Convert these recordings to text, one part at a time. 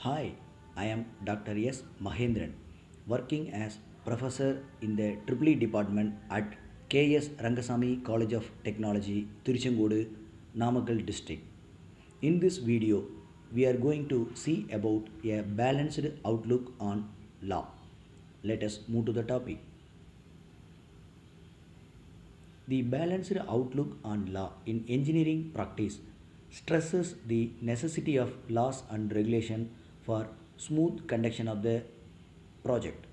Hi, I am Dr. S. Mahendran, working as professor in the EEE department at KS Rangasamy College of Technology, Tiruchengodu, Namakkal district. In this video, we are going to see about a balanced outlook on law. Let us move to the topic. The balanced outlook on law in engineering practice stresses the necessity of laws and regulation for smooth conduction of the project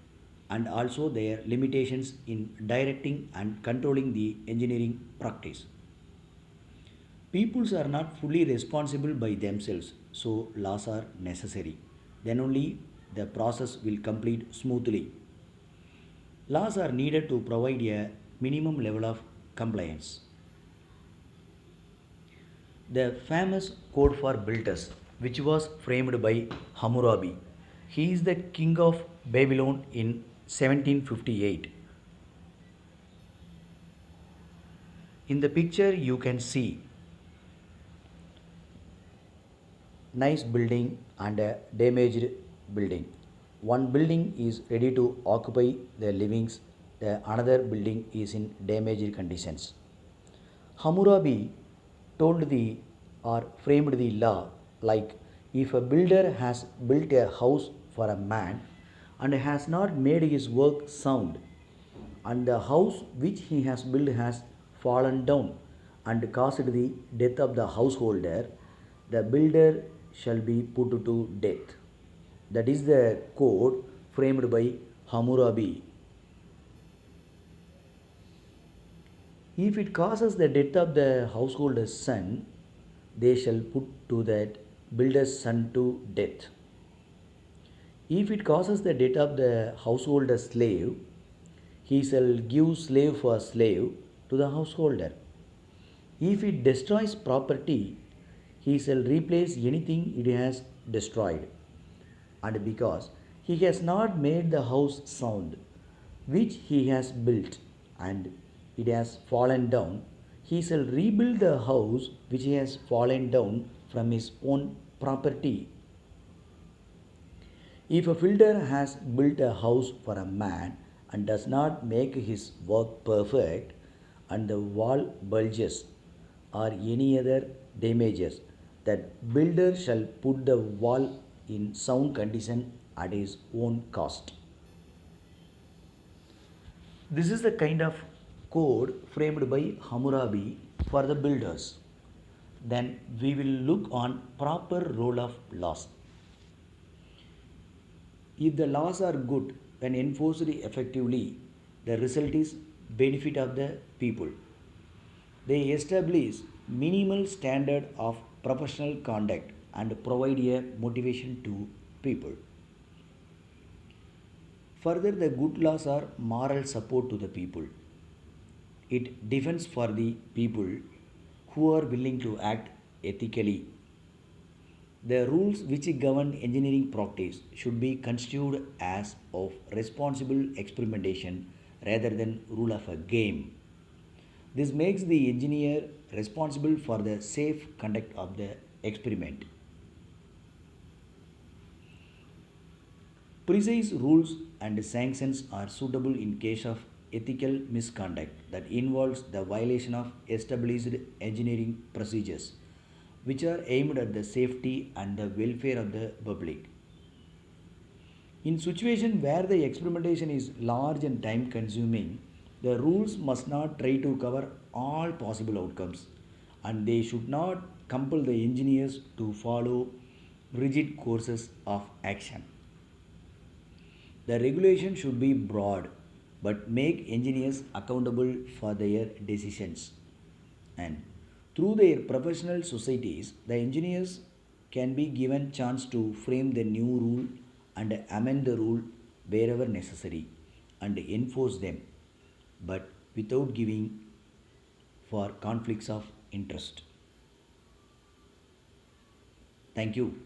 and also their limitations in directing and controlling the engineering practice. Peoples are not fully responsible by themselves, so laws are necessary. Then only the process will complete smoothly. Laws are needed to provide a minimum level of compliance. The famous code for builders, which was framed by Hammurabi. He is the king of Babylon in 1758. In the picture, you can see nice building and a damaged building. One building is ready to occupy the livings, the another building is in damaged conditions. Hammurabi told the or framed the law like if a builder has built a house for a man and has not made his work sound, and the house which he has built has fallen down and caused the death of the householder, the builder shall be put to death. That is the code framed by Hammurabi. If it causes the death of the householder's son, they shall put to that builder's son to death. If it causes the death of the householder's slave, he shall give slave for slave to the householder. If it destroys property, he shall replace anything it has destroyed. And because he has not made the house sound, which he has built, and it has fallen down, he shall rebuild the house which has fallen down from his own property. If a builder has built a house for a man and does not make his work perfect, and the wall bulges or any other damages, that builder shall put the wall in sound condition at his own cost. This is the kind of code framed by Hammurabi for the builders. Then we will look on proper role of laws. If the laws are good when enforced effectively, the result is benefit of the people. They establish minimal standard of professional conduct and provide a motivation to people. Further, the good laws are moral support to the people. It defends for the people who are willing to act ethically. The rules which govern engineering practice should be construed as of responsible experimentation rather than rule of a game. This makes the engineer responsible for the safe conduct of the experiment. Precise rules and sanctions are suitable in case of ethical misconduct that involves the violation of established engineering procedures, which are aimed at the safety and the welfare of the public. In situation where the experimentation is large and time consuming, the rules must not try to cover all possible outcomes and they should not compel the engineers to follow rigid courses of action. The regulation should be broad but make engineers accountable for their decisions. And through their professional societies, the engineers can be given chance to frame the new rule and amend the rule wherever necessary and enforce them, but without giving for conflicts of interest. Thank you.